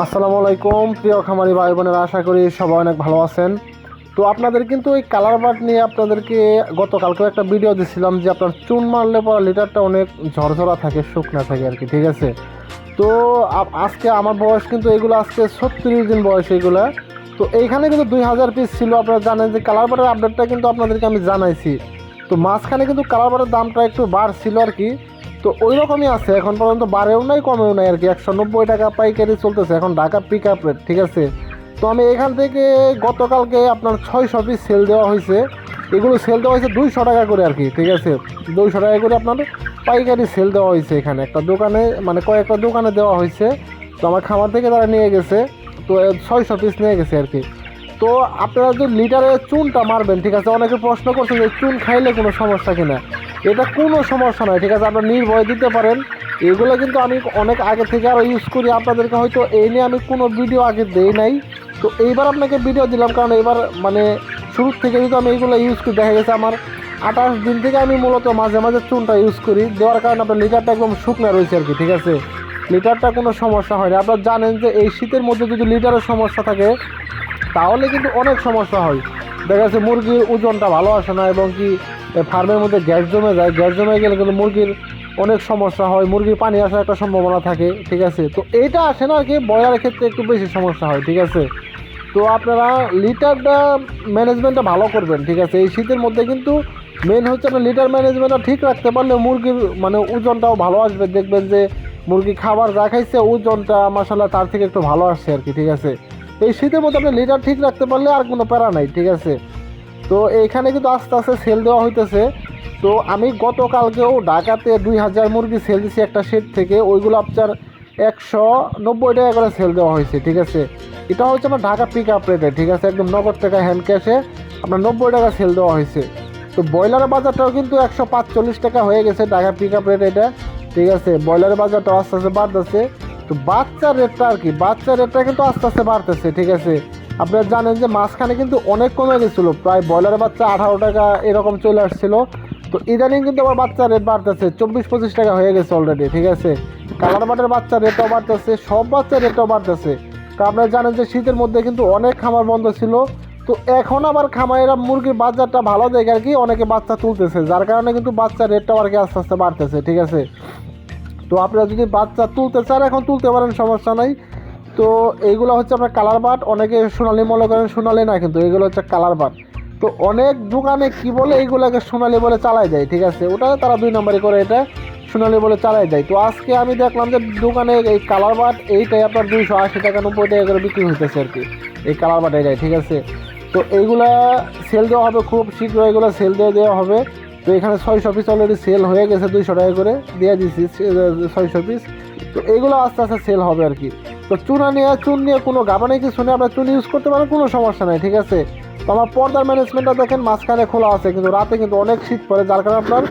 আসসালামু আলাইকুম প্রিয় খামারি ভাই বোনেরা, আশা করি সবাই অনেক ভালো আছেন। তো আপনাদের কিন্তু এই কালার বাট নিয়ে আপনাদেরকে গতকালকেও একটা ভিডিও দিছিলাম যে আপনার চুন মারলে পর লিটারটা অনেক ঝরঝরা থাকে, শুকনা থাকে আর কি, ঠিক আছে। তো আজকে আমার বয়স কিন্তু এগুলো আজকে 36 দিন বয়স এগুলা। তো এইখানে কিন্তু 2000 পিস ছিল। আপনারা জানেন যে কালার বাটের আপডেটটা কিন্তু আপনাদেরকে আমি জানাইছি। তো মাঝখানে কিন্তু কালার বাটের দামটা একটু বাড়ছিল আর কি। তো ওই রকমই আছে, এখন পর্যন্ত বাড়েও নাই কমেও নাই আর কি। 190 টাকা পাইকারি চলতেছে এখন ঢাকা পিক আপ রেট, ঠিক আছে। তো আমি এখান থেকে গতকালকে আপনার 600 পিস সেল দেওয়া হয়েছে। এগুলো সেল দেওয়া হয়েছে 200 টাকা করে আর কি, ঠিক আছে। 200 টাকা করে আপনার পাইকারি সেল দেওয়া হয়েছে এখানে একটা দোকানে, মানে কয়েকটা দোকানে দেওয়া হয়েছে। তো আমার খামার থেকে তারা নিয়ে গেছে, তো 600 পিস নিয়ে গেছে আর কি। তো আপনারা যদি লিটারে চুনটা মারবেন, ঠিক আছে, অনেকে প্রশ্ন করছেন যে চুন খাইলে কোনো সমস্যা কিনা। এটা কোনো সমস্যা নয়, ঠিক আছে, আপনারা নির্ভয়ে দিতে পারেন। এগুলো কিন্তু আমি অনেক আগে থেকে আরও ইউজ করি, আপনাদেরকে হয়তো এই নিয়ে আমি কোনো ভিডিও আগে দেই নাই। তো এইবার আপনাকে ভিডিও দিলাম, কারণ এবার মানে শুরুর থেকে যদি আমি এইগুলো ইউজ করি, দেখা গেছে আমার 28 দিন থেকে আমি মূলত মাঝে মাঝে চুনটা ইউজ করি, দেওয়ার কারণে আপনার লিটারটা একদম শুকনো রয়েছে আর কি, ঠিক আছে। লিটারটা কোনো সমস্যা হয় না। আপনারা জানেন যে এই শীতের মধ্যে যদি লিটারের সমস্যা থাকে তাহলে কিন্তু অনেক সমস্যা হয়। দেখা যাচ্ছে মুরগির ওজনটা ভালো আসে না, এবং কি ফার্মের মধ্যে গ্যাস জমে যায়। গ্যাস জমে গেলে কিন্তু মুরগির অনেক সমস্যা হয়, মুরগির পানি আসার একটা সম্ভাবনা থাকে, ঠিক আছে। তো এইটা আসে না আর কি, ব্রয়লারের ক্ষেত্রে একটু বেশি সমস্যা হয়, ঠিক আছে। তো আপনারা লিটারটা ম্যানেজমেন্টটা ভালো করবেন, ঠিক আছে। এই শীতের মধ্যে কিন্তু মেন হচ্ছে আপনার লিটার ম্যানেজমেন্টটা ঠিক রাখতে পারলে মুরগির মানে ওজনটাও ভালো আসবে। দেখবেন যে মুরগি খাবার যা খাইছে ওজনটা মাশাআল্লাহ তার থেকে একটু ভালো আসছে আর কি, ঠিক আছে। এই শীতের মধ্যে আপনি লিটার ঠিক রাখতে পারলে আর কোনো প্যারা নাই, ঠিক আছে। তো এইখানে কিন্তু আস্তে আস্তে সেল দেওয়া হইতেছে। তো আমি গতকালকেও ঢাকাতে 2000 মুরগি সেল দিছি একটা শেড থেকে। ওইগুলো আপনার 190 টাকা করে সেল দেওয়া হয়েছে, ঠিক আছে। এটা হচ্ছে আমার ঢাকা পিক আপ রেটে, ঠিক আছে, একদম নগদ টাকা হ্যান্ড ক্যাশে আপনার 90 টাকা সেল দেওয়া হয়েছে। তো ব্রয়লারের বাজারটাও কিন্তু 145 টাকা হয়ে গেছে ঢাকা পিক আপ রেট এটা, ঠিক আছে। ব্রয়লারের বাজারটাও আস্তে আস্তে বাড়তেছে। তো বাচ্চার রেটটা আর কি, বাচ্চার রেটটা কিন্তু আস্তে আস্তে বাড়তেছে, ঠিক আছে। আপনারা জানেন যে মাঝখানে কিন্তু অনেক কমে গেছিলো, প্রায় ব্রয়লারের বাচ্চা 18 টাকা এরকম চলে আসছিলো। তো ইদানিং কিন্তু আবার বাচ্চার রেট বাড়তেছে, 24-25 টাকা হয়ে গেছে অলরেডি, ঠিক আছে। কালার বাটের বাচ্চার রেটটাও বাড়তেছে, সব বাচ্চার রেটটাও বাড়তেছে। তো আপনারা জানেন যে শীতের মধ্যে কিন্তু অনেক খামার বন্ধ ছিল। তো এখন আবার খামারেরা মুরগির বাজারটা ভালো দেখে আর কি অনেকে বাচ্চা তুলতেছে, যার কারণে কিন্তু বাচ্চার রেটটাও আর কি আস্তে আস্তে বাড়তেছে, ঠিক আছে। তো আপনারা যদি বাচ্চা তুলতে চান এখন তুলতে পারেন, সমস্যা নাই। তো এইগুলো হচ্ছে আপনার কালার বাট। অনেকে সোনালি মনে করেন, সোনালি না, কিন্তু এগুলো হচ্ছে কালার বাট। তো অনেক দোকানে কি বলে এইগুলোকে সোনালি বলে চালাই দেয়, ঠিক আছে, ওটা তারা 2 নম্বরই করে, এটা সোনালি বলে চালাই দেয়। তো আজকে আমি দেখলাম যে দোকানে এই কালার বাট এইটাই আপনার 280 টাকা 90 টাকা করে বিক্রি হইতেছে আর কি, এই কালার বাট এটাই, ঠিক আছে। তো এইগুলা সেল দেওয়া হবে খুব শীঘ্র, এগুলো সেল দেওয়া হবে। তো এখানে 600 পিস অলরেডি সেল হয়ে গেছে, 200 টাকা করে দিয়ে দিচ্ছি 600 পিস। তো এইগুলো আস্তে আস্তে সেল হবে আর কি। তো চুন নিয়ে কোনো গাবানি কিছু নেই, আপনার চুন ইউজ করতে পারেন, কোনো সমস্যা নেই, ঠিক আছে। তো আমার পর্দার ম্যানেজমেন্টটা দেখেন মাঝখানে খোলা আছে, কিন্তু রাতে কিন্তু অনেক শীত পড়ে, যার কারণে আপনার